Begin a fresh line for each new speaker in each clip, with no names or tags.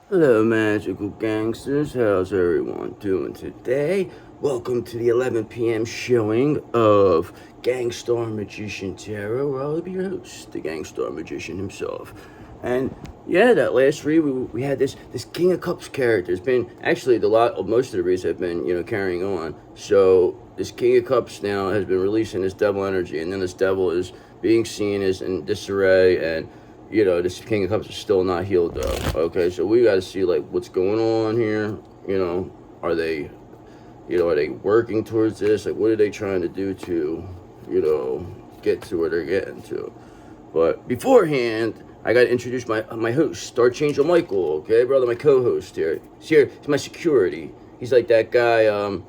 Hello, magical gangsters. How's everyone doing today? Welcome to the 11 p.m. showing of Gangster Magician Tarot, where I'll be your host, the Gangster Magician himself. And yeah, that last read, we had this King of Cups character. It's been actually most of the reads have been carrying on. So this King of Cups now has been releasing this devil energy, and then this devil is being seen as in disarray, and this King of Cups is still not healed though. Okay, so we got to see like what's going on here. Are they, are they working towards this? Like, what are they trying to do to, get to where they're getting to? But beforehand, I got to introduce my host, Archangel Michael. Okay, brother, my co-host here. He's my security. He's like that guy.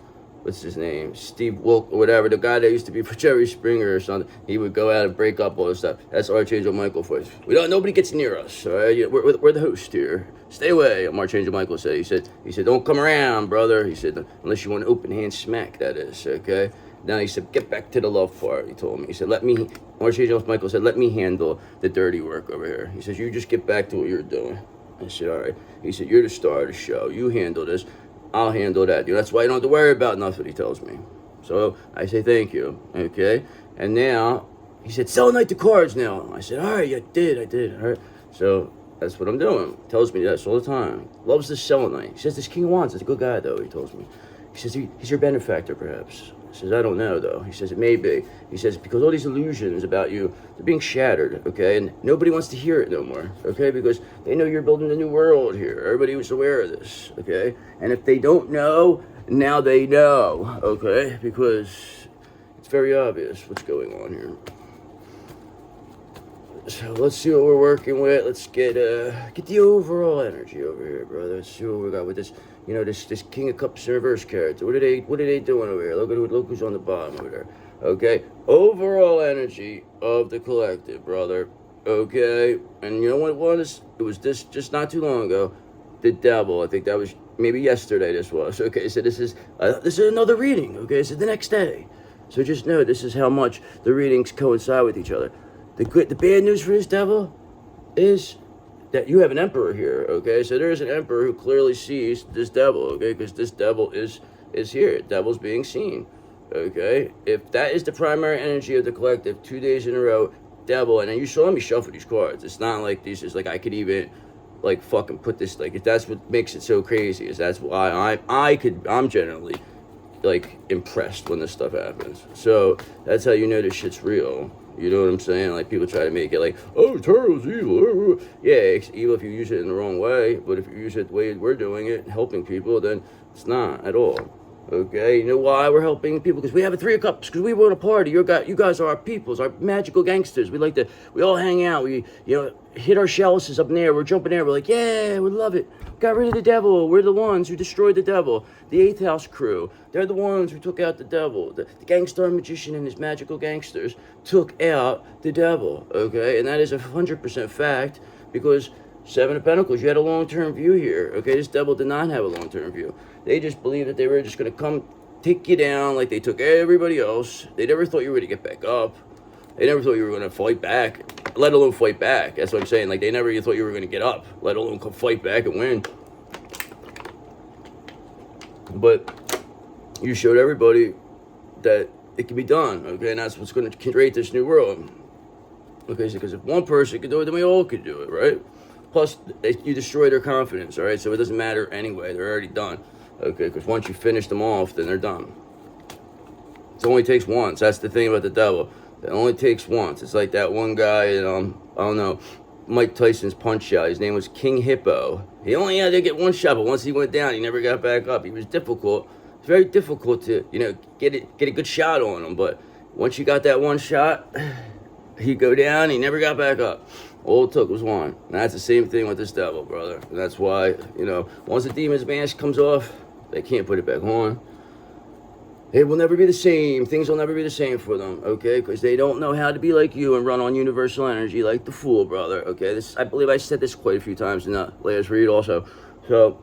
What's his name? Steve Wilk or whatever, the guy that used to be for Jerry Springer or something. He would go out and break up all this stuff. That's Archangel Michael for us. Nobody gets near us. All right, we're the host here. Stay away. Archangel Michael said. He said, don't come around, brother. He said, unless you want an open hand smack, that is. Okay. Now he said, get back to the love part. He told me. He said, Archangel Michael said, let me handle the dirty work over here. He says, you just get back to what you're doing. I said, all right. He said, you're the star of the show. You handle this. I'll handle that. That's why you don't have to worry about nothing, he tells me. So I say thank you, okay? And now, he said, selenite the cards now. I said, all right, I did, all right. So that's what I'm doing. He tells me this all the time. Loves the selenite. He says, this King of Wands is a good guy, though, he tells me. He says, he's your benefactor, perhaps. He says, I don't know, though. He says, it may be. He says, because all these illusions about you, they're being shattered, okay? And nobody wants to hear it no more, okay? Because they know you're building a new world here. Everybody was aware of this, okay? And if they don't know, now they know, okay? Because it's very obvious what's going on here. So let's see what we're working with. Let's get the overall energy over here, brother. Let's see what we got with this. This King of Cups in reverse character. What are they doing over here? Look who's on the bottom over there. Okay, overall energy of the collective, brother. Okay, and you know what it was? It was this just not too long ago. The devil. I think that was maybe yesterday. This was okay. So this is another reading. Okay, so the next day. So just know this is how much the readings coincide with each other. The bad news for this devil is that you have an emperor here, okay? So there is an emperor who clearly sees this devil, okay? Because this devil is here. Devil's being seen, okay? If that is the primary energy of the collective, 2 days in a row, devil, and then you saw me shuffle these cards. It's not like these is like I could even like fucking put this, like if that's what makes it so crazy, is that's why I'm generally like impressed when this stuff happens. So that's how you know this shit's real. You know what I'm saying? Like, people try to make it like, oh, tarot's evil. Yeah, it's evil if you use it in the wrong way. But if you use it the way we're doing it, helping people, then it's not at all. Okay? You know why we're helping people? Because we have a 3 of Cups. Because we want to party. You guys are our peoples, our magical gangsters. We all hang out. We, hit our chalices up in there. We're jumping there. We're like, yeah, we love it. Got rid of the devil. We're the ones who destroyed the devil. The 8th House crew. They're the ones who took out the devil. The Gangster Magician and his magical gangsters took out the devil. Okay? And that is 100% fact, because 7 of Pentacles, you had a long-term view here. Okay? This devil did not have a long-term view. They just believed that they were just going to come take you down like they took everybody else. They never thought you were going to get back up. They never thought you were going to fight back, let alone fight back. That's what I'm saying. Like, they never even thought you were going to get up, let alone come fight back and win. But you showed everybody that it can be done, okay? And that's what's going to create this new world. Okay, so because if one person can do it, then we all could do it, right? Plus, you destroy their confidence, all right? So it doesn't matter anyway. They're already done, okay? Because once you finish them off, then they're done. It only takes once. That's the thing about the devil. It only takes once. It's like that one guy in, I don't know, Mike Tyson's Punch-Out. His name was King Hippo. He only had to get one shot, but once he went down, he never got back up. He was difficult. It's very difficult to, get a good shot on him. But once you got that one shot, he'd go down, he never got back up. All it took was one. And that's the same thing with this devil, brother. And that's why, once the demon's mask comes off, they can't put it back on. It will never be the same. Things will never be the same for them, okay? Because they don't know how to be like you and run on universal energy like the Fool, brother, okay? I believe I said this quite a few times in the last read also. So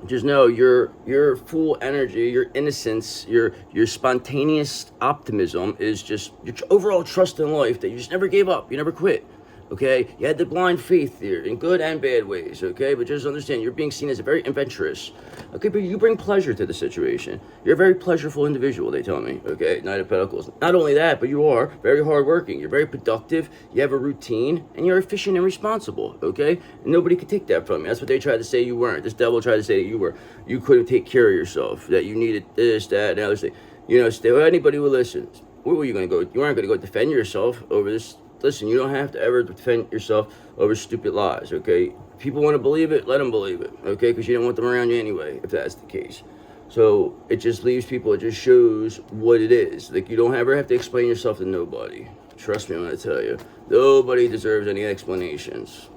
just know your Fool energy, your innocence, your spontaneous optimism is just your overall trust in life that you just never gave up. You never quit. okay? You had the blind faith there in good and bad ways, okay? But just understand, you're being seen as a very adventurous, okay? But you bring pleasure to the situation. You're a very pleasureful individual, they tell me, okay? Knight of Pentacles. Not only that, but you are very hardworking. You're very productive. You have a routine, and you're efficient and responsible, okay? And nobody could take that from you. That's what they tried to say you weren't. This devil tried to say that you were. You couldn't take care of yourself, that you needed this, that, and other thing. You know, anybody who listens, where were you going to go? You aren't going to go defend yourself over this. Listen, you don't have to ever defend yourself over stupid lies, okay? If people want to believe it, let them believe it, okay? Because you don't want them around you anyway, if that's the case. So it just leaves people, it just shows what it is. Like, you don't ever have to explain yourself to nobody. Trust me when I tell you. Nobody deserves any explanations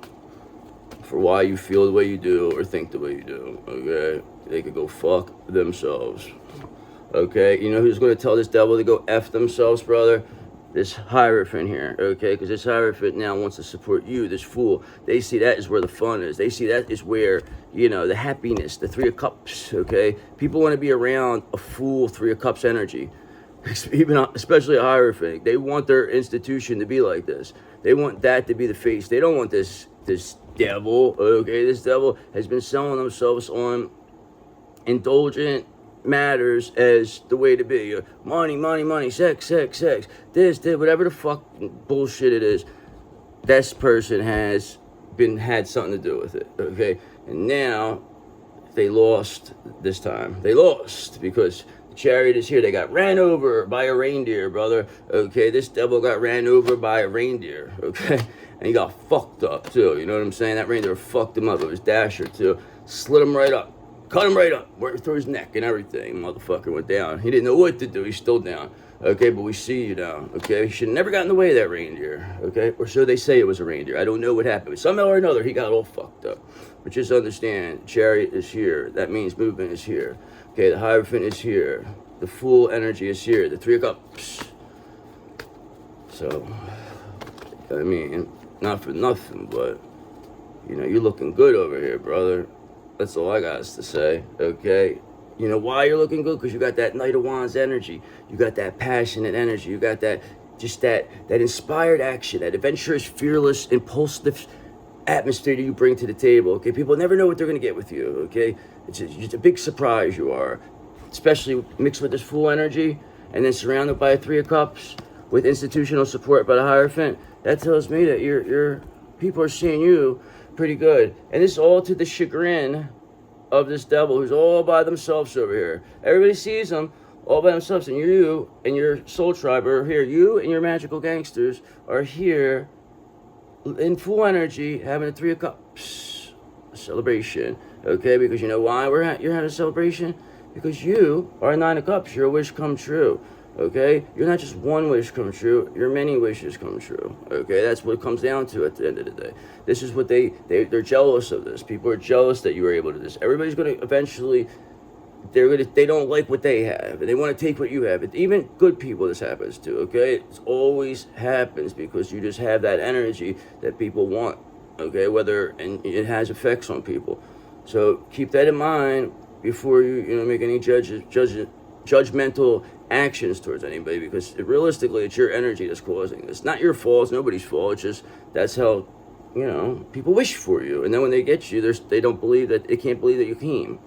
for why you feel the way you do or think the way you do, okay? They could go fuck themselves. Okay, you know who's going to tell this devil to go F themselves, brother? This Hierophant here, okay? Because this Hierophant now wants to support you, this Fool. They see that is where the fun is. They see that is where, you know, the happiness, the Three of Cups, okay? People want to be around a Fool, Three of Cups energy. Even, especially a Hierophant. They want their institution to be like this. They want that to be the face. They don't want this devil, okay? This devil has been selling themselves on indulgent matters as the way to be. Money, money, money, sex, sex, sex, this, whatever the fuck bullshit it is. This person has had something to do with it, okay? And now they lost this time. They lost because the chariot is here. They got ran over by a reindeer, brother, okay? This devil got ran over by a reindeer, okay? And he got fucked up too, you know what I'm saying? That reindeer fucked him up. It was Dasher too. Slit him right up. Cut him right up, right through his neck and everything. Motherfucker went down. He didn't know what to do. He's still down. Okay, but we see you now. Okay, he should have never got in the way of that reindeer. Okay, or so they say it was a reindeer. I don't know what happened. But somehow or another, he got all fucked up. But just understand, chariot is here. That means movement is here. Okay, the Hierophant is here. The Fool energy is here. The Three of Cups. So, I mean, not for nothing, but, you know, you're looking good over here, brother. That's all I got to say, okay? You know why you're looking good? Because you got that Knight of Wands energy. You got that passionate energy. You got that, just that inspired action, that adventurous, fearless, impulsive atmosphere that you bring to the table, okay? People never know what they're going to get with you, okay? It's just a big surprise you are, especially mixed with this Fool energy and then surrounded by a Three of Cups with institutional support by the Hierophant. That tells me that your people are seeing you pretty good. And this is all to the chagrin of this devil who's all by themselves over here. Everybody sees them all by themselves, and you and your soul tribe are here. You and your magical gangsters are here in full energy having a Three of Cups celebration, okay? Because you know why you're having a celebration? Because you are a Nine of Cups. Your wish come true. Okay, you're not just one wish come true, your many wishes come true. Okay, that's what it comes down to at the end of the day. This is what they're jealous of this. People are jealous that you were able to do this. Everybody's going to eventually, they don't like what they have, and they want to take what you have. Even good people this happens to, okay? It always happens because you just have that energy that people want, okay? And it has effects on people. So keep that in mind before you make any judgmental actions towards anybody, because realistically it's your energy that's causing this. Not your fault, it's nobody's fault. It's just that's how people wish for you, and then when they get you, they can't believe that you came,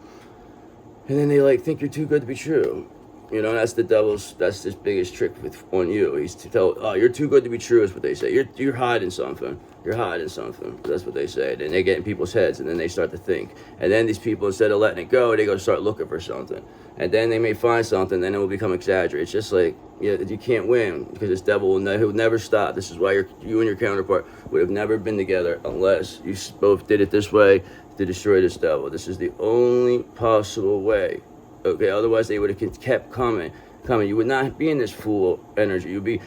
and then they think you're too good to be true. That's his biggest trick on you. He's to tell, oh, you're too good to be true is what they say. You're hiding something. You're hiding something. That's what they say. Then they get in people's heads, and then they start to think. And then these people, instead of letting it go, they go start looking for something. And then they may find something, then it will become exaggerated. It's just like, you can't win because this devil will never stop. This is why you and your counterpart would have never been together unless you both did it this way to destroy this devil. This is the only possible way. Okay, otherwise they would have kept coming. You would not be in this Fool energy. You'd be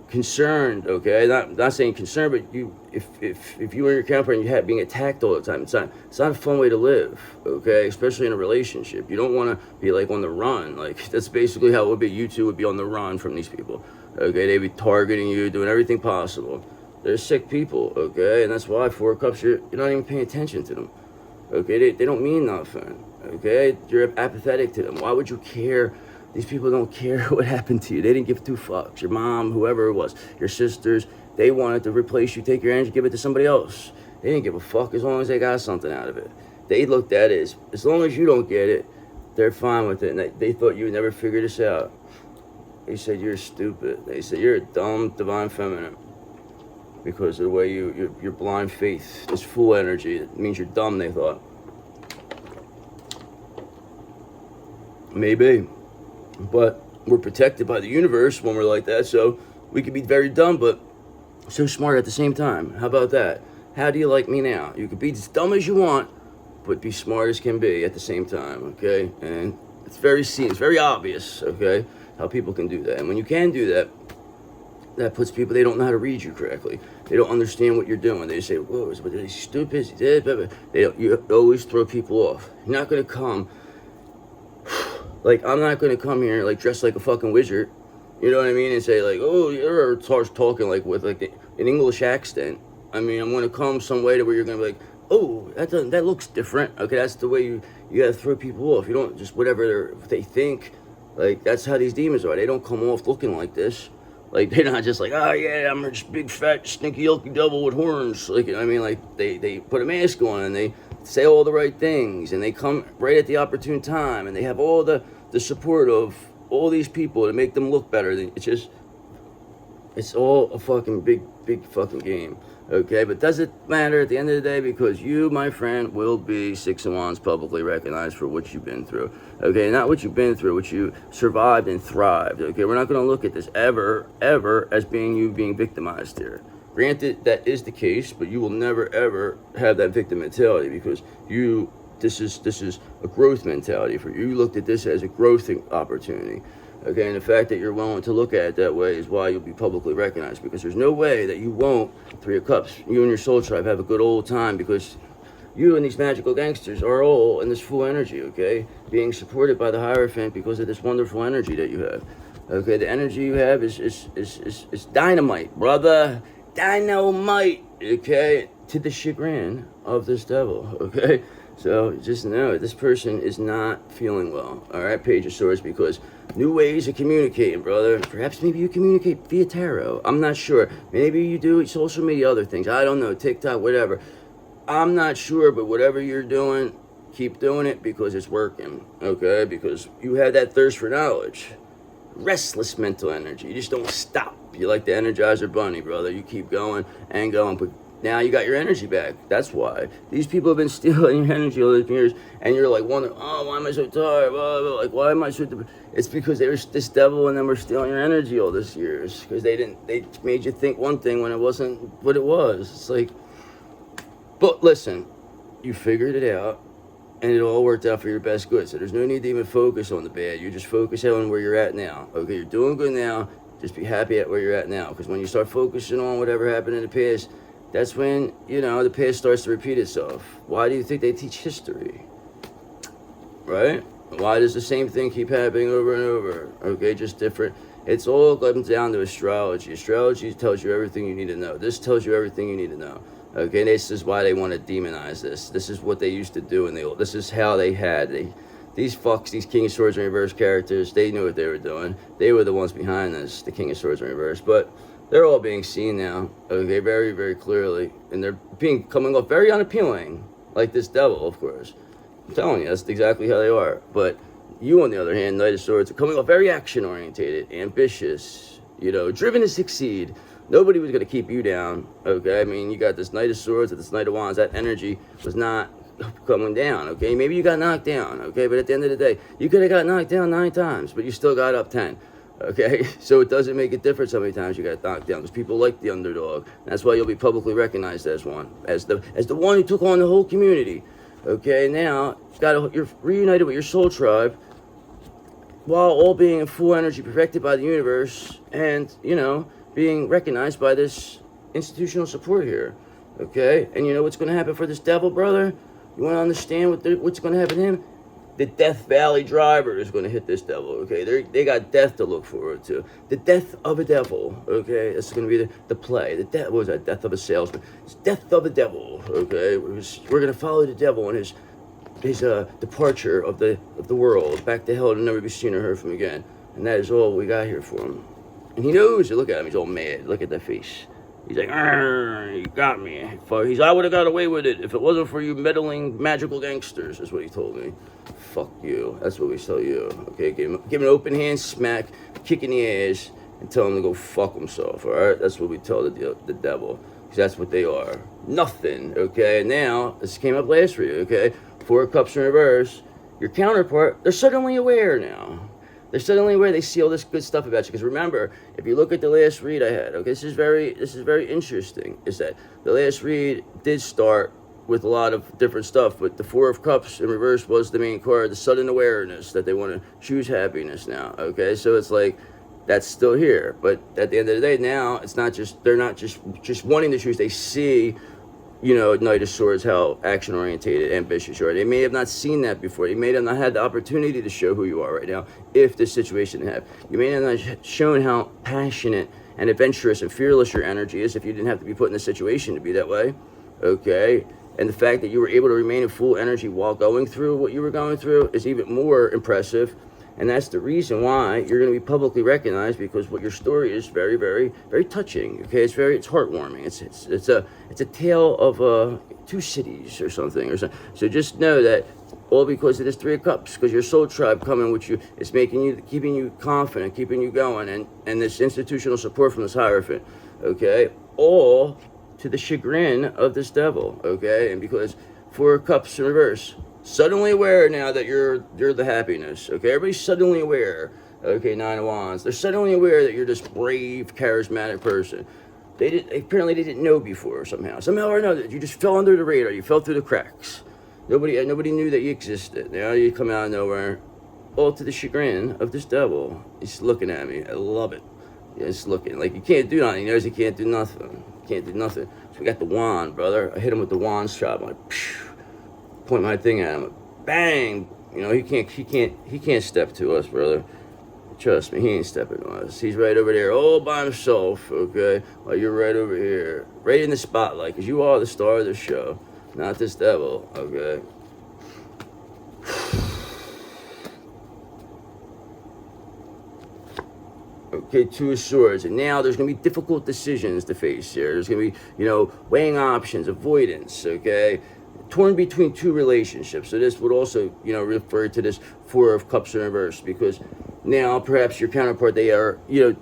concerned, okay? Not saying concerned, but if you were in your counterpart and you being attacked all the time, it's not a fun way to live, okay? Especially in a relationship. You don't want to be on the run. That's basically how it would be. You two would be on the run from these people, okay? They'd be targeting you, doing everything possible. They're sick people, okay? And that's why Four of Cups, you're not even paying attention to them, okay? They don't mean nothing. Okay, you're apathetic to them. Why would you care These people don't care what happened to you. They didn't give two fucks. Your mom, whoever it was, your sisters, they wanted to replace you, take your energy, give it to somebody else. They didn't give a fuck as long as they got something out of it. They looked at it as long as you don't get it, they're fine with it. And they thought you would never figure this out. They said you're stupid. They said you're a dumb divine feminine because of the way your blind faith is full energy. It means you're dumb, they thought. Maybe. But we're protected by the universe when we're like that, so we can be very dumb, but so smart at the same time. How about that? How do you like me now? You can be as dumb as you want, but be smart as can be at the same time, okay? And it's very obvious, okay, how people can do that. And when you can do that, that puts people, they don't know how to read you correctly. They don't understand what you're doing. They say, whoa, is he stupid? You always throw people off. You're not going to come, like, I'm not going to come here, like, dressed like a fucking wizard, you know what I mean, and say, like, oh, you're starts talking, like, with, like, an English accent. I mean, I'm going to come some way to where you're going to be like, oh, that looks different. Okay, that's the way you got to throw people off. You don't just whatever they think. Like, that's how these demons are. They don't come off looking like this. Like, they're not just like, oh, yeah, I'm just big, fat, stinky, yolky devil with horns. Like, I mean, like, they put a mask on and they say all the right things. And they come right at the opportune time. And they have all the support of all these people to make them look better. It's all a fucking big fucking game. Okay, but does it matter at the end of the day? Because you, my friend, will be Six of Wands publicly recognized for what you've been through. Okay, not what you've been through, what you survived and thrived. Okay, we're not going to look at this ever as you being victimized here. Granted, that is the case, but you will never ever have that victim mentality because this is a growth mentality for you. You looked at this as a growth opportunity. Okay, and the fact that you're willing to look at it that way is why you'll be publicly recognized, because there's no way that you won't, Three of Cups, you and your soul tribe have a good old time, because you and these magical gangsters are all in this full energy, okay? Being supported by the Hierophant because of this wonderful energy that you have. Okay, the energy you have is dynamite, brother. Dynamite, okay? To the chagrin of this devil, okay? So just know this person is not feeling well, all right? Page of Swords, because new ways of communicating, brother. Perhaps maybe you communicate via tarot. I'm not sure. Maybe you do social media, other things. I don't know, TikTok, whatever. I'm not sure, but whatever you're doing, keep doing it because it's working, okay? Because you have that thirst for knowledge. Restless mental energy. You just don't stop. You're like the Energizer Bunny, brother. You keep going and going, but now you got your energy back. That's why. These people have been stealing your energy all these years, and you're like wondering, oh, why am I so tired? Blah, blah, blah. Like, why am I so... It's because there's this devil and them were stealing your energy all these years. Because they made you think one thing when it wasn't what it was. It's like... But listen, you figured it out, and it all worked out for your best good. So there's no need to even focus on the bad. You just focus on where you're at now. Okay, you're doing good now. Just be happy at where you're at now. Because when you start focusing on whatever happened in the past, that's when, you know, the past starts to repeat itself. Why do you think they teach history? Right? Why does the same thing keep happening over and over? Okay, just different. It's all comes down to astrology. Astrology tells you everything you need to know. This tells you everything you need to know. Okay, this is why they want to demonize this. This is what they used to do, and this is how they had. These fucks, these King of Swords in reverse characters, they knew what they were doing. They were the ones behind this, the King of Swords in reverse. But they're all being seen now, okay, very, very clearly. And they're coming off very unappealing, like this devil, of course. I'm telling you, that's exactly how they are. But you, on the other hand, Knight of Swords, are coming off very action-orientated, ambitious, you know, driven to succeed. Nobody was going to keep you down, okay? I mean, you got this Knight of Swords and this Knight of Wands. That energy was not coming down, okay? Maybe you got knocked down, okay? But at the end of the day, you could have got knocked down 9 times, but you still got up 10. Okay, so it doesn't make a difference how many times you got knocked down, because people like the underdog. That's why you'll be publicly recognized as one, as the one who took on the whole community. Okay, now you're reunited with your soul tribe, while all being in full energy, perfected by the universe, and you know being recognized by this institutional support here. Okay, and you know what's going to happen for this devil, brother? You want to understand what's going to happen to him? The Death Valley driver is going to hit this devil, okay? They got death to look forward to. The death of a devil, okay? That's going to be the play. What was that? Death of a salesman. It's death of a devil, okay? We're going to follow the devil on his departure of the world, back to hell to never be seen or heard from again. And that is all we got here for him. And he knows it. Look at him, he's all mad. Look at that face. He's like, you got me. I would have got away with it if it wasn't for you meddling magical gangsters, is what he told me. Fuck you. That's what we tell you. Okay, give him an open hand smack, kick in the ass, and tell him to go fuck himself, alright? That's what we tell the devil. Because that's what they are. Nothing, okay? And now, this came up last for you, okay? 4 of Cups in reverse. Your counterpart, they're suddenly aware now. They're suddenly aware, they see all this good stuff about you. Because remember, if you look at the last read I had, okay, this is very interesting, is that the last read did start with a lot of different stuff, but the 4 of Cups in reverse was the main card, the sudden awareness that they want to choose happiness now, okay? So it's like, that's still here, but at the end of the day, now, it's not just, they're not just wanting to choose, they see, you know, Knight of Swords, how action-orientated, ambitious you are. They may have not seen that before. You may have not had the opportunity to show who you are right now, if this situation had. You may have not shown how passionate and adventurous and fearless your energy is if you didn't have to be put in the situation to be that way, okay? And the fact that you were able to remain in full energy while going through what you were going through is even more impressive. And that's the reason why you're going to be publicly recognized, because what your story is very, very, very touching. Okay, it's heartwarming. It's a tale of 2 cities or something. So just know that all because of this 3 of Cups, because your soul tribe coming with you, is keeping you confident, keeping you going, and this institutional support from this Hierophant. Okay, all to the chagrin of this devil. Okay, and because 4 of Cups in reverse. Suddenly aware now that you're the happiness, okay? Everybody's suddenly aware, okay, 9 of Wands. They're suddenly aware that you're this brave, charismatic person. Apparently they didn't know before somehow. Somehow or another, you just fell under the radar. You fell through the cracks. Nobody knew that you existed. Now you come out of nowhere, all to the chagrin of this devil. He's looking at me. I love it. Yeah, he's looking. Like, you can't do nothing. He knows he can't do nothing. Can't do nothing. So we got the wand, brother. I hit him with the wand shot. I'm like, phew. Point my thing at him, bang! You know, he can't step to us, brother. Trust me, he ain't stepping to us. He's right over there, all by himself, okay? While you're right over here, right in the spotlight, because you are the star of the show, not this devil, okay? Okay, 2 of Swords, and now there's going to be difficult decisions to face here. There's going to be, you know, weighing options, avoidance, okay? Torn between 2 relationships. So this would also, you know, refer to this 4 of Cups in reverse, because now perhaps your counterpart, they are, you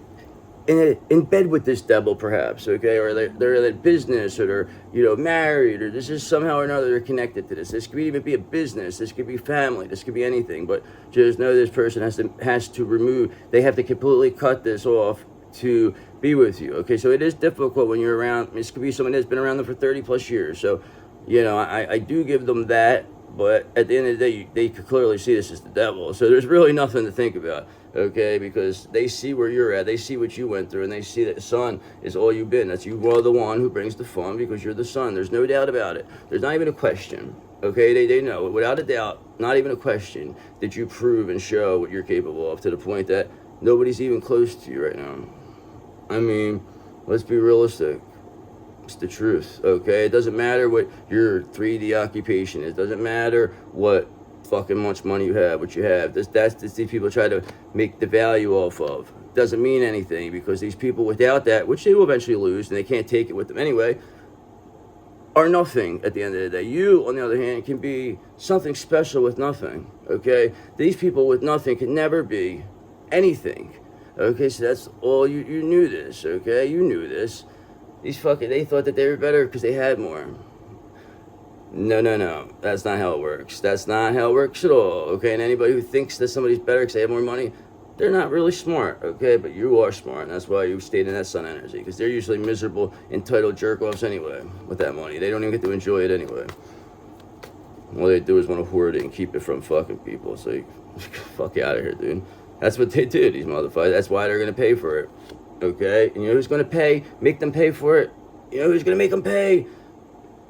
know, in bed with this devil perhaps, okay, or they're in business, or they're, you know, married, or this is somehow or another they're connected to this. This could even be a business, this could be family, this could be anything, but just know this person has to remove, they have to completely cut this off to be with you, okay? So it is difficult when you're around, this could be someone that's been around them for 30 plus years, so you know, I do give them that, but at the end of the day, they could clearly see this as the devil. So there's really nothing to think about, okay? Because they see where you're at, they see what you went through, and they see that the sun is all you've been. That's you are the one who brings the fun, because you're the sun. There's no doubt about it. There's not even a question, okay? They know, without a doubt, not even a question, that you prove and show what you're capable of, to the point that nobody's even close to you right now. I mean, let's be realistic. It's the truth, okay? It doesn't matter what your 3D occupation is. It doesn't matter what fucking much money you have, what you have. That's these people try to make the value off of. It doesn't mean anything, because these people without that, which they will eventually lose, and they can't take it with them anyway, are nothing at the end of the day. You, on the other hand, can be something special with nothing, okay? These people with nothing can never be anything, okay? So that's all, you knew this, okay? You knew this. They thought that they were better because they had more. No. That's not how it works. That's not how it works at all, okay? And anybody who thinks that somebody's better because they have more money, they're not really smart, okay? But you are smart, and that's why you stayed in that sun energy, because they're usually miserable, entitled jerk-offs anyway with that money. They don't even get to enjoy it anyway. All they do is want to hoard it and keep it from fucking people. So fuck out of here, dude. That's what they do, these motherfuckers. That's why they're going to pay for it. Okay, and you know who's going to pay? Make them pay for it. You know who's going to make them pay?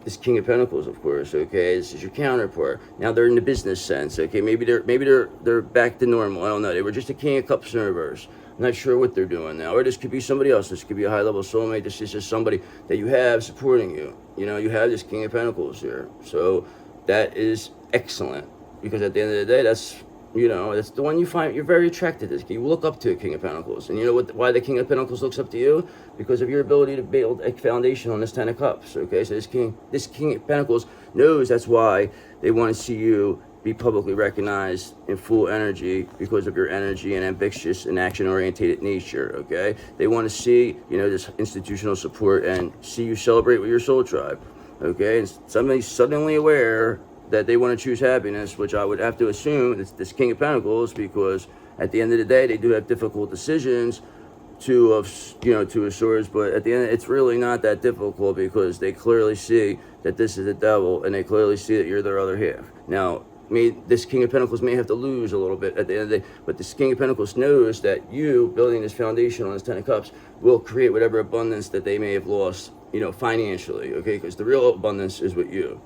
This King of Pentacles, of course. Okay, this is your counterpart. Now they're in the business sense. Okay, maybe they're back to normal. I don't know. They were just a King of Cups in reverse. I'm not sure what they're doing now. Or this could be somebody else. This could be a high-level soulmate. This is just somebody that you have supporting you. You know, you have this King of Pentacles here. So that is excellent, because at the end of the day, that's, you know, that's the one you find you're very attracted to. You look up to a King of Pentacles. And you know what? Why the King of Pentacles looks up to you? Because of your ability to build a foundation on this Ten of Cups. Okay, so this King of Pentacles knows that's why they want to see you be publicly recognized in full energy, because of your energy and ambitious and action-oriented nature. Okay, they want to see, you know, this institutional support and see you celebrate with your soul tribe. Okay, and somebody's suddenly aware that they want to choose happiness, which I would have to assume it's this King of Pentacles, because at the end of the day, they do have difficult decisions to a source, but at the end, it's really not that difficult, because they clearly see that this is the devil, and they clearly see that you're their other half. Now, this King of Pentacles may have to lose a little bit at the end of the day, but this King of Pentacles knows that you building this foundation on this Ten of Cups will create whatever abundance that they may have lost, you know, financially, okay? Because the real abundance is with you.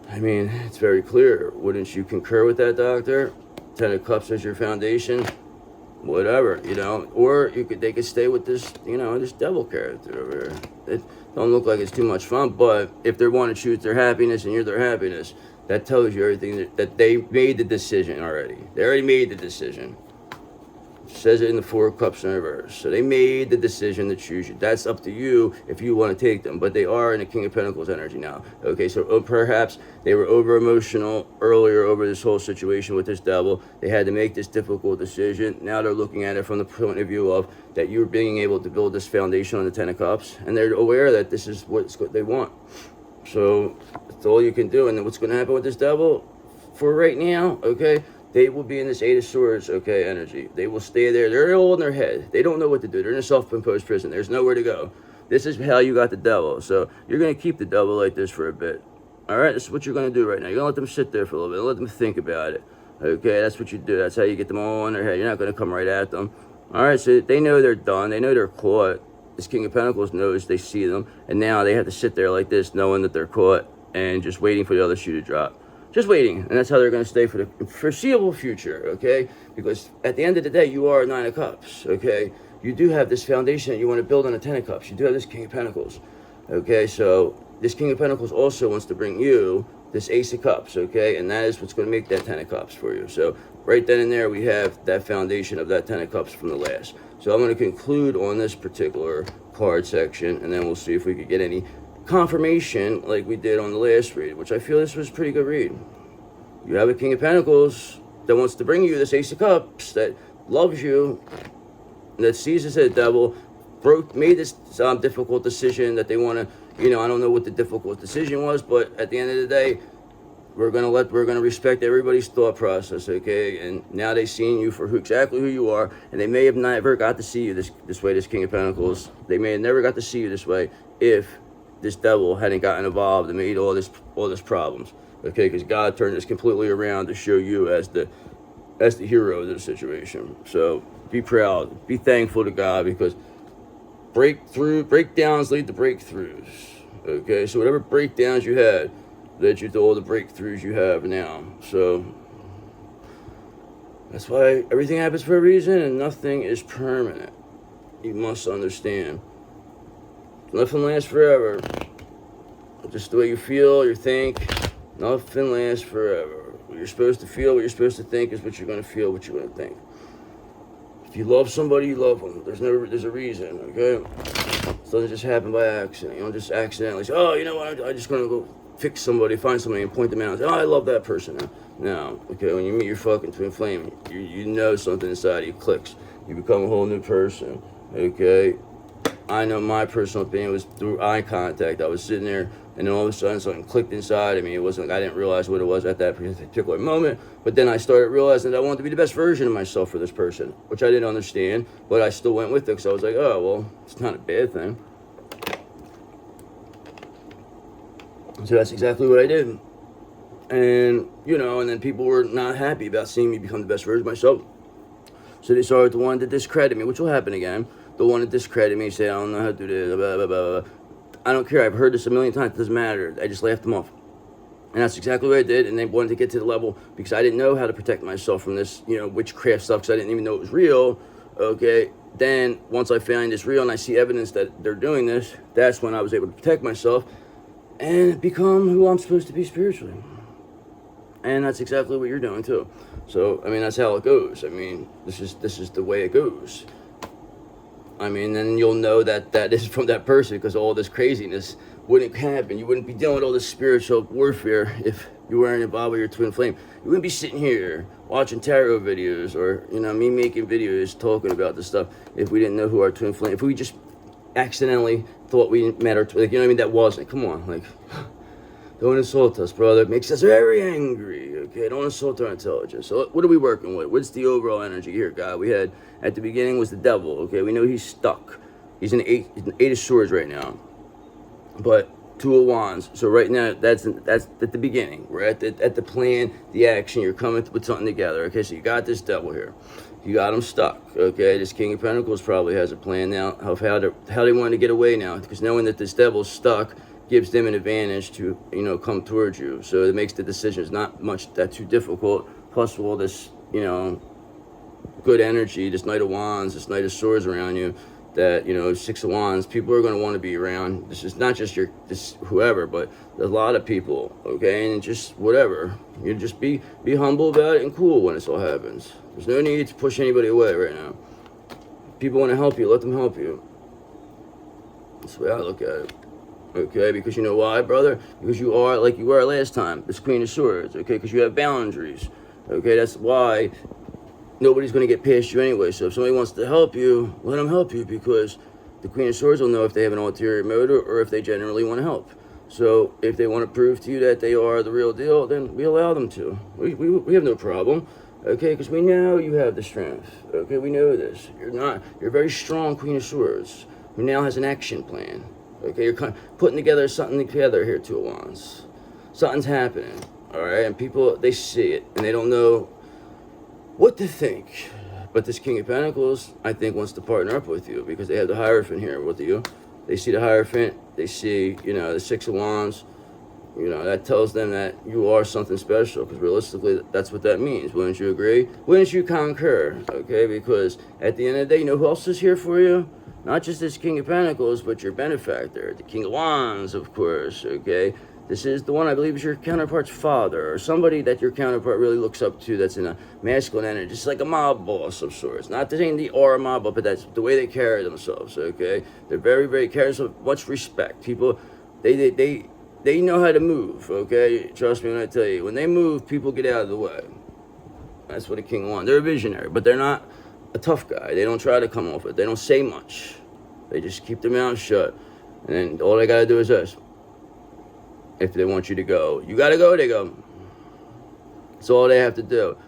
I mean, it's very clear. Wouldn't you concur with that, Doctor? Ten of Cups as your foundation, whatever, you know. Or they could stay with this, you know, this devil character over here. It don't look like it's too much fun, but if they want to choose their happiness and you're their happiness, that tells you everything that they made the decision already. They already made the decision. It says it in the Four of Cups in reverse. So they made the decision to choose you. That's up to you if you want to take them. But they are in the King of Pentacles energy now. Okay, so perhaps they were over-emotional earlier over this whole situation with this devil. They had to make this difficult decision. Now they're looking at it from the point of view of that you're being able to build this foundation on the Ten of Cups. And they're aware that this is what they want. So that's all you can do. And then what's going to happen with this devil for right now, okay? They will be in this Eight of Swords, okay, energy. They will stay there. They're all in their head. They don't know what to do. They're in a self-imposed prison. There's nowhere to go. This is how you got the devil. So you're going to keep the devil like this for a bit. All right? This is what you're going to do right now. You're going to let them sit there for a little bit. Let them think about it. Okay? That's what you do. That's how you get them all in their head. You're not going to come right at them. All right? So they know they're done. They know they're caught. This King of Pentacles knows they see them. And now they have to sit there like this, knowing that they're caught and just waiting for the other shoe to drop. Just waiting, and that's how they're going to stay for the foreseeable future, okay? Because at the end of the day, you are a Nine of Cups, okay? You do have this foundation that you want to build on a Ten of Cups. You do have this King of Pentacles, okay? So this King of Pentacles also wants to bring you this Ace of Cups, okay? And that is what's going to make that Ten of Cups for you. So right then and there, we have that foundation of that Ten of Cups from the last. So I'm going to conclude on this particular card section, and then we'll see if we could get any confirmation like we did on the last read, which I feel this was a pretty good read. You have a King of Pentacles that wants to bring you this Ace of Cups, that loves you, that sees this as a devil, made this difficult decision that they want to, you know, I don't know what the difficult decision was, but at the end of the day, we're gonna respect everybody's thought process, okay? And now they've seen you for exactly who you are, and they may have never got to see you this way, this King of Pentacles. They may have never got to see you this way if this devil hadn't gotten involved and made all this problems, okay? Because God turned this completely around to show you as the hero of the situation. So be proud, be thankful to God, because breakdowns lead to breakthroughs, okay? So whatever breakdowns you had led you to all the breakthroughs you have now. So that's why everything happens for a reason, and nothing is permanent. You must understand. Nothing lasts forever. Just the way you feel, you think, nothing lasts forever. What you're supposed to feel, what you're supposed to think is what you're going to feel, what you're going to think. If you love somebody, you love them. There's a reason, okay? It doesn't just happen by accident. You don't just accidentally say, oh, you know what, I'm just going to go fix somebody, find somebody, and point them out and say, oh, I love that person now. No, okay, when you meet your fucking twin flame, you know something inside you clicks. You become a whole new person, okay? I know my personal opinion was through eye contact. I was sitting there, and then all of a sudden something clicked inside of me. It wasn't like I didn't realize what it was at that particular moment, but then I started realizing that I wanted to be the best version of myself for this person, which I didn't understand, but I still went with it because I was like, oh, well, it's not a bad thing. So that's exactly what I did. And, you know, and then people were not happy about seeing me become the best version of myself. So they started to want to discredit me, which will happen again. They'll want to discredit me, say, I don't know how to do this, blah, blah, blah, blah. I don't care. I've heard this a million times. It doesn't matter. I just laughed them off. And that's exactly what I did. And they wanted to get to the level because I didn't know how to protect myself from this, you know, witchcraft stuff, because I didn't even know it was real. Okay. Then once I find this real and I see evidence that they're doing this, that's when I was able to protect myself. and become who I'm supposed to be spiritually. And that's exactly what you're doing too. So, I mean, that's how it goes. I mean, this is the way it goes. I mean, then you'll know that that is from that person, because all this craziness wouldn't happen. You wouldn't be dealing with all this spiritual warfare if you weren't involved with your twin flame. You wouldn't be sitting here watching tarot videos, or, you know, me making videos talking about this stuff, if we didn't know who our twin flame, if we just accidentally thought we met our twin, like, you know what I mean? That wasn't, come on, like, don't insult us, brother. It makes us very angry, okay? Don't insult our intelligence. So what are we working with? What's the overall energy here, God? We had, at the beginning was the devil, okay? We know he's stuck. He's an eight of swords right now. But two of wands. So right now, that's at the beginning. We're at the plan, the action. You're coming to put something together, okay? So you got this devil here. You got him stuck, okay? This King of Pentacles probably has a plan now of how they want to get away now, because knowing that this devil's stuck gives them an advantage to, you know, come towards you. So it makes the decisions not much that too difficult. Plus all this, you know, good energy, this Knight of Wands, this Knight of Swords around you, that, you know, Six of Wands, people are going to want to be around. This is not just this whoever, but a lot of people, okay? And just whatever. You just be humble about it and cool when this all happens. There's no need to push anybody away right now. People want to help you, let them help you. That's the way I look at it. Okay, because you know why, brother? Because you are like you were last time, this Queen of Swords, okay? Because you have boundaries, okay? That's why nobody's going to get past you anyway. So if somebody wants to help you, let them help you, because the Queen of Swords will know if they have an ulterior motive or if they generally want to help. So if they want to prove to you that they are the real deal, then we allow them to. We have no problem, okay? Because we know you have the strength, okay? We know this. You're a very strong Queen of Swords who now has an action plan. Okay, you're kind of putting something together here, Two of Wands. Something's happening, all right? And people, they see it, and they don't know what to think. But this King of Pentacles, I think, wants to partner up with you, because they have the Hierophant here with you. They see the Hierophant, they see, you know, the Six of Wands. You know, that tells them that you are something special, because realistically, that's what that means. Wouldn't you agree? Wouldn't you concur, okay? Because at the end of the day, you know who else is here for you? Not just this King of Pentacles, but your benefactor, the King of Wands, of course, okay? This is the one, I believe, is your counterpart's father, or somebody that your counterpart really looks up to, that's in a masculine energy, just like a mob boss of sorts. Not saying the aura mob, but that's the way they carry themselves, okay? They're very, very careless of much respect. People, they know how to move, okay? Trust me when I tell you. When they move, people get out of the way. That's what a King of Wands. They're a visionary, but they're not a tough guy. They don't try to come off it. They don't say much. They just keep their mouth shut. And then all they got to do is this. If they want you to go, you got to go, they go. That's all they have to do.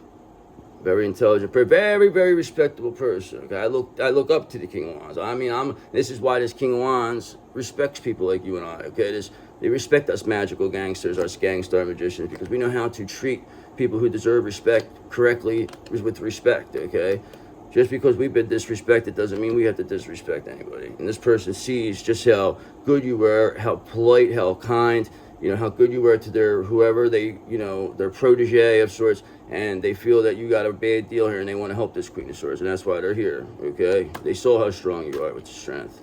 Very intelligent, very, very respectable person. Okay, I look up to the King of Wands. I mean, this is why this King of Wands respects people like you and I. Okay, they respect us magical gangsters, us Gangster Magicians, because we know how to treat people who deserve respect correctly with respect. Okay. Just because we've been disrespected doesn't mean we have to disrespect anybody. And this person sees just how good you were, how polite, how kind, you know, how good you were to their whoever they, you know, their protege of sorts, and they feel that you got a bad deal here and they want to help this Queen of Swords, and that's why they're here, okay? They saw how strong you are with the strength.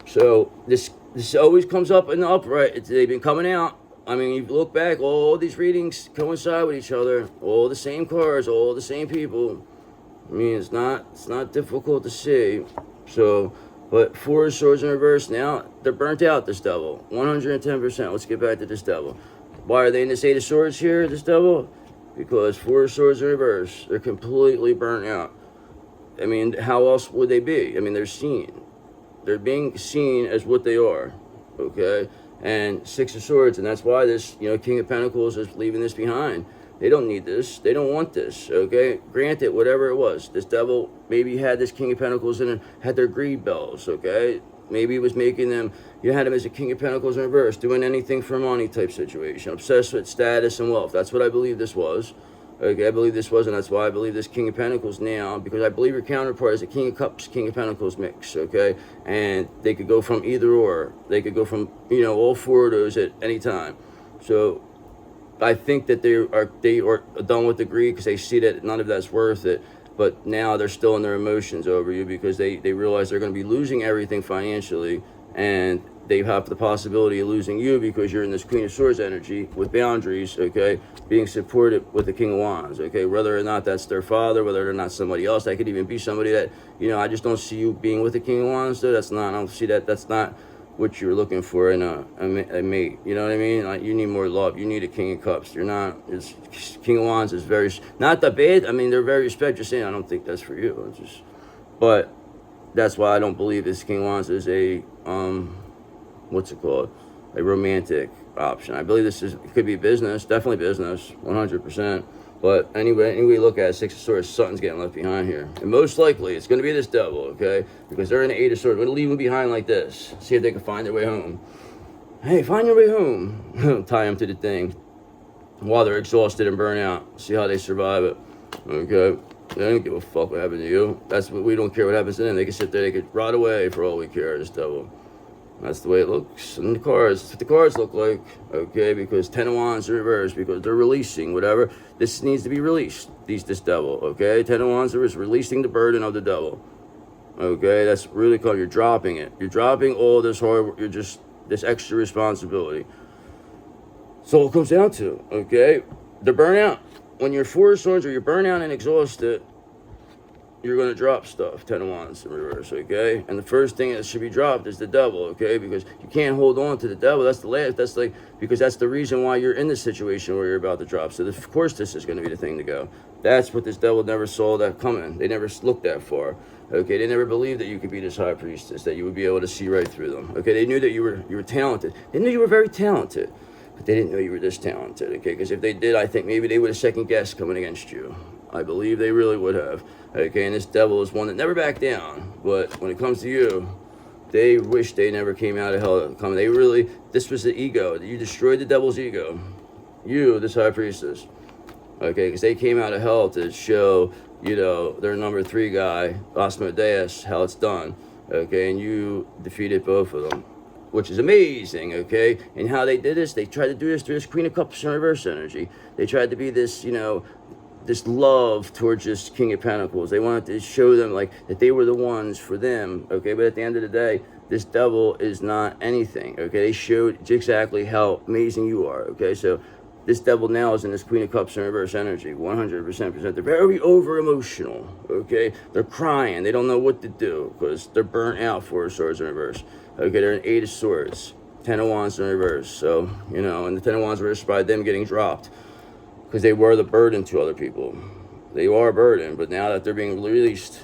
So this always comes up in the upright. They've been coming out. I mean, you look back, all these readings coincide with each other, all the same cards, all the same people. I mean, it's not difficult to see. So, but Four of Swords in reverse now, they're burnt out, this devil. 110%. Let's get back to this devil. Why are they in this Eight of Swords here, this devil? Because Four of Swords in reverse. They're completely burnt out. I mean, how else would they be? I mean, they're seen. They're being seen as what they are, okay? And Six of Swords, and that's why this, you know, King of Pentacles is leaving this behind. They don't need this. They don't want this, okay? Granted, whatever it was, this devil maybe had this King of Pentacles in it, had their greed bells, okay? Maybe it was making them, you had him as a King of Pentacles in reverse, doing anything for money type situation, obsessed with status and wealth. That's what I believe this was, okay? I believe this was, and that's why I believe this King of Pentacles now, because I believe your counterpart is a King of Cups, King of Pentacles mix, okay? And they could go from either or. They could go from, you know, all four of those at any time. So I think that they are done with the greed, because they see that none of that's worth it. But now they're still in their emotions over you, because they realize they're going to be losing everything financially, and they have the possibility of losing you because you're in this Queen of Swords energy with boundaries, okay, being supported with the King of Wands, okay, whether or not that's their father, whether or not somebody else, that could even be somebody that, you know, I just don't see you being with the King of Wands, though. That's not, I don't see that, that's not what you're looking for in a mate, you know what I mean? Like, you need more love, you need a King of Cups. You're not, it's, King of Wands is very, not that bad, I mean, they're very respected, just saying, I don't think that's for you, it's just, but that's why I don't believe this King of Wands is a, what's it called? A romantic option. I believe this is, it could be business, definitely business, 100%. But anyway, look at it, Six of Swords, something's getting left behind here. And most likely, it's going to be this devil, okay? Because they're in the Eight of Swords. We're going to leave them behind like this. See if they can find their way home. Hey, find your way home. Tie them to the thing while they're exhausted and burnt out. See how they survive it, okay? They don't give a fuck what happened to you. That's what, we don't care what happens to them. They can sit there, they could rot away for all we care, this devil. That's the way it looks in the cards. That's what the cards look like, okay? Because Ten of Wands in reverse, because they're releasing whatever. This needs to be released, this devil, okay? Ten of Wands is releasing the burden of the devil, okay? That's really cool. You're dropping it. You're dropping all this hard, you're just, this extra responsibility. So all it comes down to, okay? The burnout. When you're Four of Swords or you're burnt out and exhausted, you're going to drop stuff, Ten of Wands in reverse, okay? And the first thing that should be dropped is the devil, okay? Because you can't hold on to the devil. That's the last, that's like, because that's the reason why you're in this situation where you're about to drop. So of course this is going to be the thing to go. That's what this devil never saw that coming. They never looked that far, okay? They never believed that you could be this high priestess, that you would be able to see right through them, okay? They knew that you were talented. They knew you were very talented, but they didn't know you were this talented, okay? Because if they did, I think maybe they would have second guessed coming against you. I believe they really would have. Okay, and this devil is one that never backed down. But when it comes to you, they wish they never came out of hell. They really, this was the ego. You destroyed the devil's ego. You, this high priestess. Okay, because they came out of hell to show, you know, their number 3 guy, Asmodeus, how it's done. Okay, and you defeated both of them, which is amazing, okay? And how they did this, they tried to do this through this Queen of Cups in reverse energy. They tried to be this, you know, this love towards this King of Pentacles. They wanted to show them like that they were the ones for them, okay? But at the end of the day, this devil is not anything, okay? They showed exactly how amazing you are, okay? So this devil now is in this Queen of Cups in reverse energy, 100%. They're very over emotional, okay? They're crying. They don't know what to do because they're burnt out. Four of Swords in reverse, okay? They're in Eight of Swords, Ten of Wands in reverse. So, you know, and the Ten of Wands were by them getting dropped, because they were the burden to other people. They are a burden, but now that they're being released,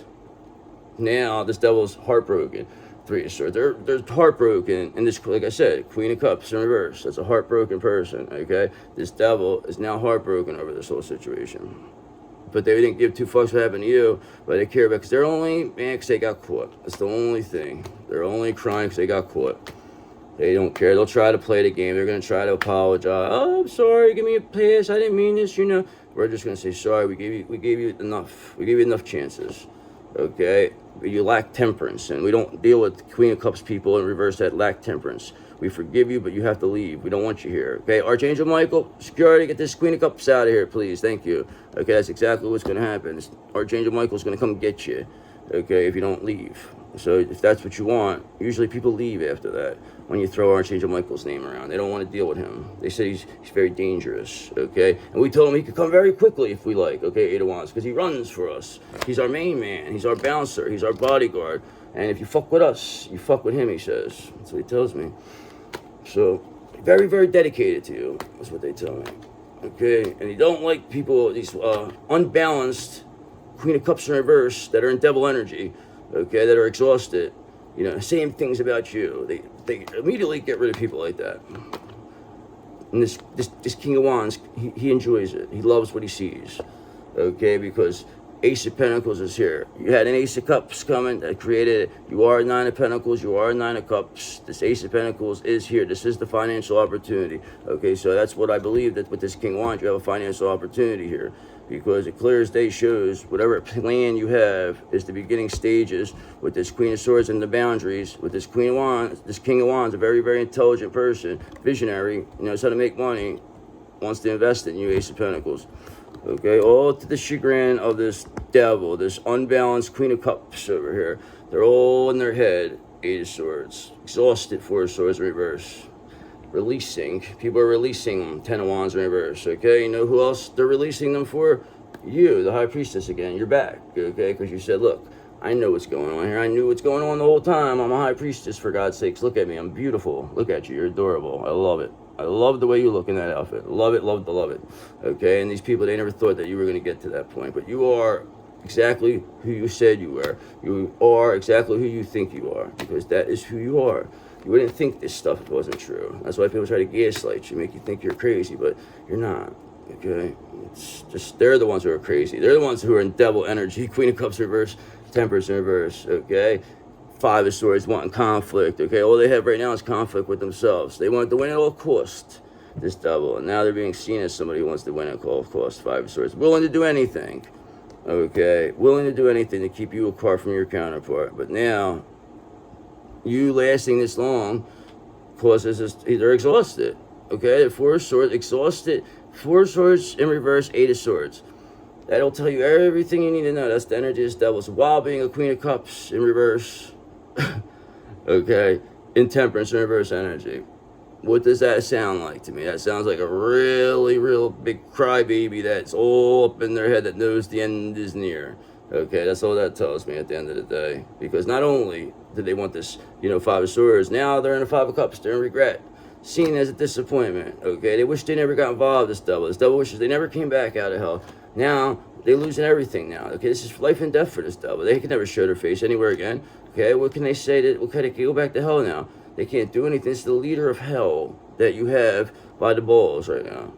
now this devil's heartbroken. Three of Swords, they're heartbroken. And this, like I said, Queen of Cups in reverse. That's a heartbroken person, okay? This devil is now heartbroken over this whole situation. But they didn't give two fucks what happened to you, but they care about, because they're only mad because they got caught. That's the only thing. They're only crying because they got caught. They don't care. They'll try to play the game. They're going to try to apologize. Oh, I'm sorry. Give me a pass. I didn't mean this, you know. We're just going to say, sorry. We gave you enough. We gave you enough chances. Okay? But you lack temperance. And we don't deal with Queen of Cups people in reverse that lack temperance. We forgive you, but you have to leave. We don't want you here. Okay? Archangel Michael, security, get this Queen of Cups out of here, please. Thank you. Okay? That's exactly what's going to happen. Archangel Michael's going to come get you. Okay? If you don't leave. So if that's what you want, usually people leave after that when you throw Archangel Michael's name around. They don't want to deal with him. They say he's very dangerous, okay? And we told him he could come very quickly if we like, okay, Eight of Wands, because he runs for us. He's our main man. He's our bouncer. He's our bodyguard. And if you fuck with us, you fuck with him, he says. That's what he tells me. So very, very dedicated to you. That's what they tell me, okay? And you don't like people, these unbalanced Queen of Cups in reverse that are in devil energy, okay, that are exhausted, you know, saying things about you. They immediately get rid of people like that. And this King of Wands, he enjoys it. He loves what he sees, okay, because Ace of Pentacles is here. You had an Ace of Cups coming that created it. You are a Nine of Pentacles. You are a Nine of Cups. This Ace of Pentacles is here. This is the financial opportunity, okay? So that's what I believe, that with this King of Wands, you have a financial opportunity here, because it clear as day shows whatever plan you have is the beginning stages with this Queen of Swords and the boundaries. With this Queen of Wands, this King of Wands, a very, very intelligent person, visionary, knows how to make money, wants to invest in you, Ace of Pentacles. Okay, all to the chagrin of this devil, this unbalanced Queen of Cups over here. They're all in their head. Eight of Swords. Exhausted, Four of Swords in reverse. Releasing. People are releasing them. Ten of Wands in reverse. Okay, you know who else they're releasing them for? You, the High Priestess again. You're back. Okay, because you said, look, I know what's going on here. I knew what's going on the whole time. I'm a High Priestess, for God's sakes. Look at me. I'm beautiful. Look at you. You're adorable. I love it. I love the way you look in that outfit. Love it, love it. Okay, and these people, they never thought that you were going to get to that point. But you are exactly who you said you were. You are exactly who you think you are, because that is who you are. You wouldn't think this stuff if it wasn't true. That's why people try to gaslight you, make you think you're crazy, but you're not, okay? It's just, they're the ones who are crazy. They're the ones who are in devil energy. Queen of Cups reverse, Temperance in reverse, okay? Five of Swords wanting conflict, okay? All they have right now is conflict with themselves. They want to win at all cost, this devil, and now they're being seen as somebody who wants to win at all cost. Five of Swords, willing to do anything, okay? Willing to do anything to keep you apart from your counterpart, but now, you lasting this long causes us, they're exhausted, okay? The Four of Swords, exhausted, Four of Swords in reverse, Eight of Swords. That'll tell you everything you need to know. That's the energy of this devil. So while being a Queen of Cups in reverse, okay, Intemperance in reverse energy. What does that sound like to me? That sounds like a really, real big crybaby that's all up in their head that knows the end is near. Okay, that's all that tells me at the end of the day. Because not only did they want this, Five of Swords, now they're in the Five of Cups, they're in regret. Seen as a disappointment, okay? They wish they never got involved, this devil. This devil wishes they never came back out of hell. Now, they're losing everything now, okay? This is life and death for this devil. They can never show their face anywhere again, okay? What can they say? What can they go back to hell now? They can't do anything. It's the leader of hell that you have by the balls right now.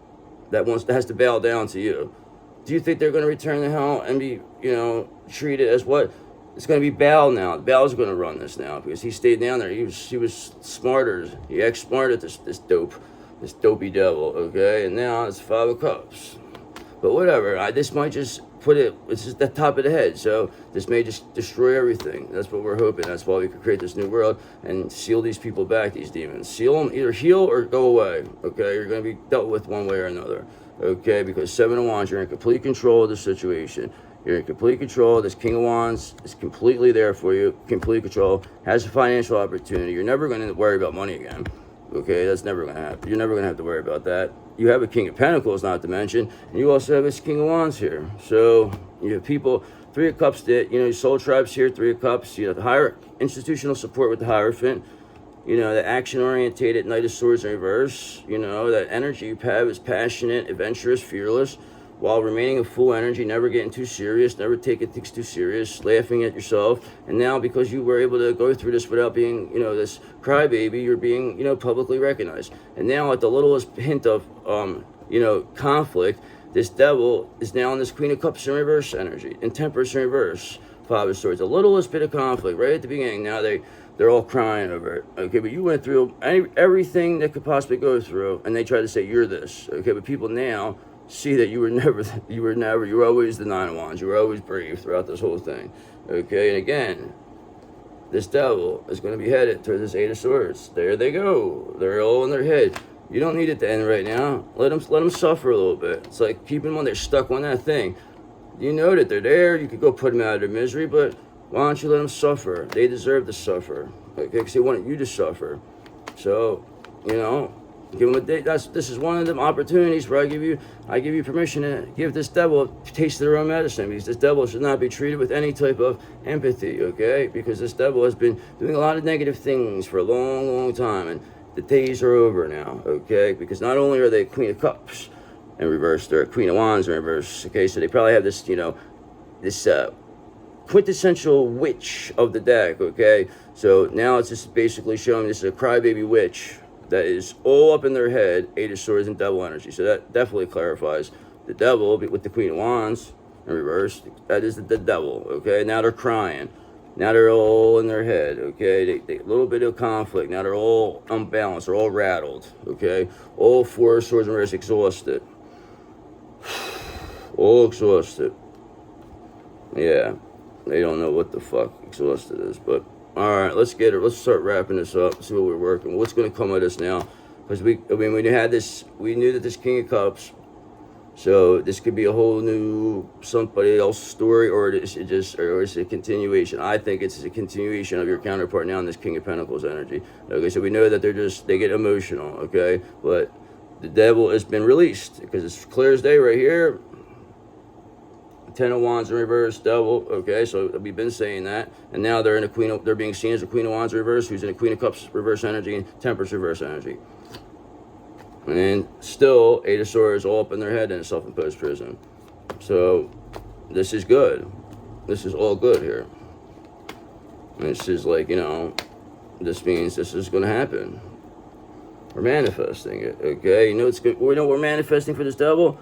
That has to bow down to you. Do you think they're going to return to hell and be, treated as what? It's going to be Baal now. Baal's going to run this now because he stayed down there. He was smarter. He outsmarted this dopey devil, okay? And now it's Five of Cups. But whatever, this might just it's just the top of the head. So this may just destroy everything. That's what we're hoping. That's why we could create this new world and seal these people back, these demons. Seal them, either heal or go away, okay? You're going to be dealt with one way or another, okay? Because Seven of Wands, you're in complete control of the situation. You're in complete control. This King of Wands is completely there for you. Complete control. Has a financial opportunity. You're never going to worry about money again. Okay, that's never going to happen. You're never going to have to worry about that. You have a King of Pentacles, not to mention. And you also have this King of Wands here. So, you have people, Three of Cups, that, soul tribes here, Three of Cups. You know, the higher institutional support with the Hierophant. The action-orientated Knight of Swords in reverse. That energy you have is passionate, adventurous, fearless, while remaining a full energy, never getting too serious, never taking things too serious, laughing at yourself. And now, because you were able to go through this without being, this crybaby, you're being, publicly recognized. And now, at the littlest hint of, conflict, this devil is now in this Queen of Cups in reverse energy, and Temperance in reverse, Five of Swords. The littlest bit of conflict right at the beginning. Now they're all crying over it. Okay, but you went through everything that could possibly go through, and they try to say you're this. Okay, but people now see that you were always the Nine of Wands. You were always brave throughout this whole thing. Okay, and again, this devil is going to be headed towards this Eight of Swords. There they go. They're all in their head. You don't need it to end right now. Let them suffer a little bit. It's like keeping them when they're stuck on that thing. You know that they're there. You could go put them out of their misery, but why don't you let them suffer? They deserve to suffer. Okay, because they wanted you to suffer. So, give them a day. This is one of them opportunities where I give you permission to give this devil a taste of their own medicine, because this devil should not be treated with any type of empathy, okay? Because this devil has been doing a lot of negative things for a long, long time, and the days are over now, okay? Because not only are they Queen of Cups in reverse, they're Queen of Wands in reverse, okay? So they probably have this, this quintessential witch of the deck, okay? So now it's just basically showing this is a crybaby witch that is all up in their head, Eight of Swords and devil energy. So that definitely clarifies the devil with the Queen of Wands in reverse. That is the devil, okay? Now they're crying. Now they're all in their head, okay? They a little bit of conflict. Now they're all unbalanced. They're all rattled, okay? All Four of Swords in reverse, exhausted. All exhausted. Yeah, they don't know what the fuck exhausted is, but all right, let's start wrapping this up, see what we're working. What's going to come of this now? Because we knew that this King of Cups So this could be a whole new somebody else's story, or it's a continuation. I think it's a continuation of your counterpart now in this King of Pentacles energy. Okay, so we know that they get emotional. Okay, but the devil has been released because it's clear as day right here. Ten of Wands in reverse, devil. Okay, so we've been saying that, and now they're in they're being seen as a Queen of Wands reverse, who's in a Queen of Cups reverse energy and Temperance reverse energy. And still, Eight of Swords all up in their head in a self-imposed prison. So, this is good. This is all good here. And this is like, this means this is going to happen. We're manifesting it, okay? It's good. We're manifesting for this devil.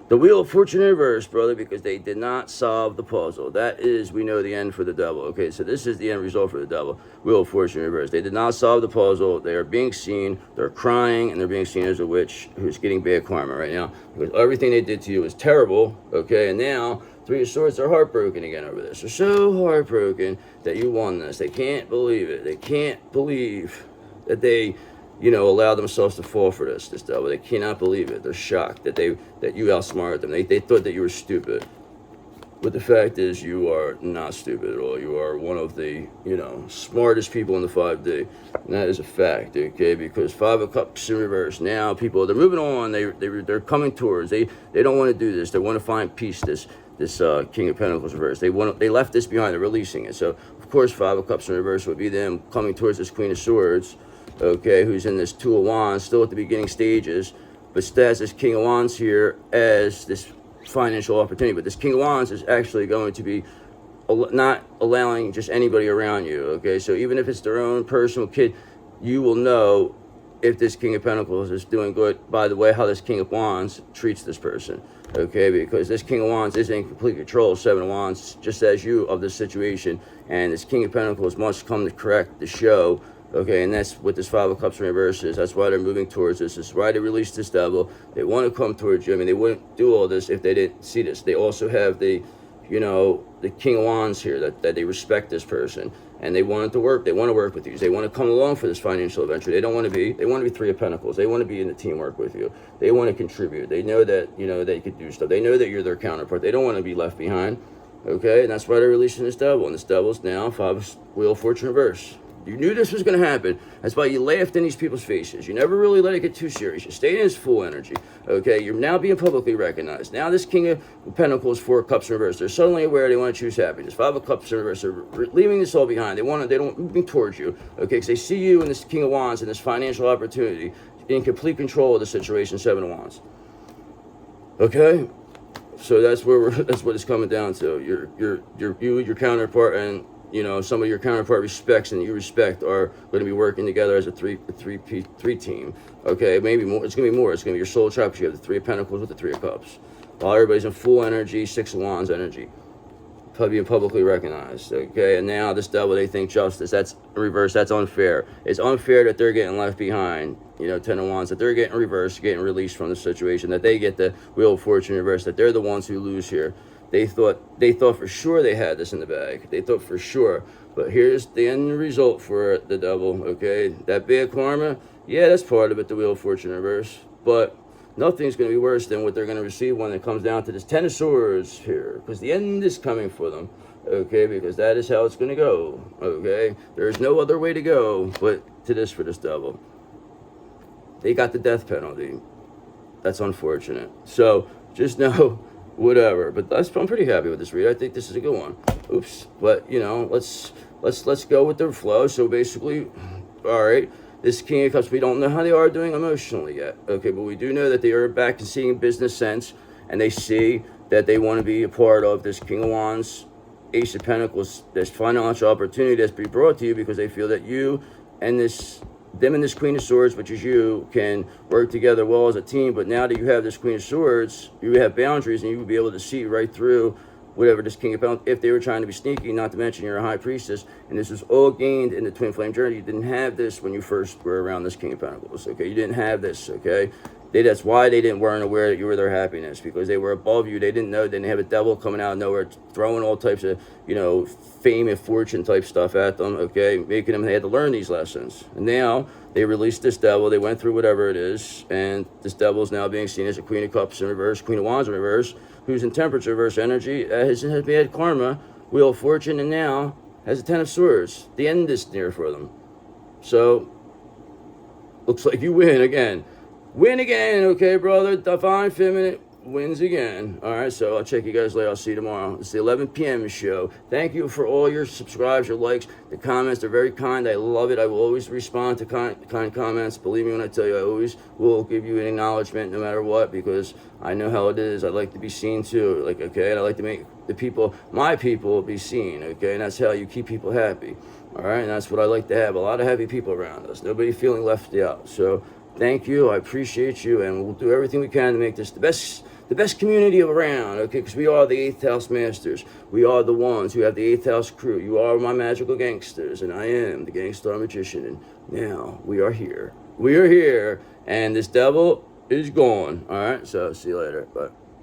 The Wheel of Fortune in reverse, brother, because they did not solve the puzzle. That is, we know, the end for the devil. Okay, so this is the end result for the devil. Wheel of Fortune in reverse. They did not solve the puzzle. They are being seen. They're crying, and they're being seen as a witch who's getting bad karma right now. Because everything they did to you was terrible, okay? And now, Three of Swords are heartbroken again over this. They're so heartbroken that you won this. They can't believe it. They can't believe that they allow themselves to fall for this devil. They cannot believe it. They're shocked that you outsmarted them. They thought that you were stupid. But the fact is, you are not stupid at all. You are one of the, smartest people in the 5D. And that is a fact, okay? Because Five of Cups in reverse. Now people, they're moving on. They're coming towards. They don't want to do this. They want to find peace. This King of Pentacles reverse. They left this behind. They're releasing it. So of course, Five of Cups in reverse would be them coming towards this Queen of Swords. Okay, who's in this Two of Wands, still at the beginning stages, but has this King of Wands here as this financial opportunity. But this King of Wands is actually going to be not allowing just anybody around you. Okay, so even if it's their own personal kid, you will know if this King of Pentacles is doing good by the way how this King of Wands treats this person. Okay, because this King of Wands is in complete control, Seven of Wands, just as you, of this situation. And this King of Pentacles must come to correct the show. Okay, and that's what this Five of Cups in reverse is. That's why they're moving towards this. This is why they released this devil. They want to come towards you. I mean, they wouldn't do all this if they didn't see this. They also have the, the King of Wands here, that they respect this person. And they want it to work. They want to work with you. They want to come along for this financial adventure. They want to be Three of Pentacles. They want to be in the teamwork with you. They want to contribute. They know that, they could do stuff. They know that you're their counterpart. They don't want to be left behind. Okay, and that's why they're releasing this devil. And this devil's now Wheel of Fortune reverse. You knew this was going to happen. That's why you laughed in these people's faces. You never really let it get too serious. You stayed in his full energy. Okay, you're now being publicly recognized. Now this King of Pentacles, Four of Cups in reverse. They're suddenly aware they want to choose happiness. Five of Cups in reverse. They're leaving this all behind. They don't moving towards you. Okay, because they see you in this King of Wands and this financial opportunity in complete control of the situation. Seven of Wands. Okay, so that's what it's coming down to. Your counterpart, and some of your counterpart respects and you respect are going to be working together as a three team. Okay, maybe more. It's going to be more. It's going to be your soul tribe. You have the Three of Pentacles with the Three of Cups. While everybody's in full energy, Six of Wands energy, being publicly recognized. Okay, and now this devil, they think justice. That's reverse. That's unfair. It's unfair that they're getting left behind. Ten of Wands, that they're getting reversed, getting released from the situation. That they get the Wheel of Fortune reversed. That they're the ones who lose here. They thought for sure they had this in the bag. They thought for sure. But here's the end result for the devil, okay? That bad karma, yeah, that's part of it, the Wheel of Fortune reverse. But nothing's going to be worse than what they're going to receive when it comes down to this Ten of Swords here. Because the end is coming for them, okay? Because that is how it's going to go, okay? There's no other way to go but to this for this devil. They got the death penalty. That's unfortunate. So just know... whatever, but I'm pretty happy with this read. I think this is a good one. Oops, but let's go with the flow. So basically, all right, this King of Cups, we don't know how they are doing emotionally yet. Okay, but we do know that they are back to seeing business sense, and they see that they want to be a part of this King of Wands, Ace of Pentacles, this financial opportunity that's being brought to you because they feel that you and them and this Queen of Swords, which is you, can work together well as a team. But now that you have this Queen of Swords, you have boundaries, and you will be able to see right through whatever this King of Pentacles, if they were trying to be sneaky, not to mention you're a High Priestess, and this was all gained in the Twin Flame journey. You didn't have this when you first were around this King of Pentacles, okay? You didn't have this, okay? That's why they weren't aware that you were their happiness, because they were above you. They didn't know. They didn't have a devil coming out of nowhere throwing all types of, fame and fortune type stuff at them, okay, making them, they had to learn these lessons. And now they released this devil. They went through whatever it is, and this devil is now being seen as a Queen of Cups in reverse, Queen of Wands in reverse, who's in temperature reverse energy, has bad karma, Wheel of Fortune, and now has a Ten of Swords. The end is near for them. So, looks like you win again. Win again, okay, brother? Divine Feminine wins again. All right, so I'll check you guys later. I'll see you tomorrow. It's the 11 p.m. show. Thank you for all your subscribes, your likes, the comments. They're very kind. I love it. I will always respond to kind comments. Believe me when I tell you, I always will give you an acknowledgement no matter what, because I know how it is. I like to be seen too. Like, okay, and I like to make the people, my people, be seen, okay? And that's how you keep people happy. All right, and that's what I like to have. A lot of happy people around us. Nobody feeling left out. So thank you. I appreciate you, and we'll do everything we can to make this the best community around, okay? Because we are the 8th house masters. We are the ones who have the 8th house crew. You are my magical gangsters, and I am the Gangster Magician. And now we are here. We are here, and this devil is gone. All right, so see you later. Bye.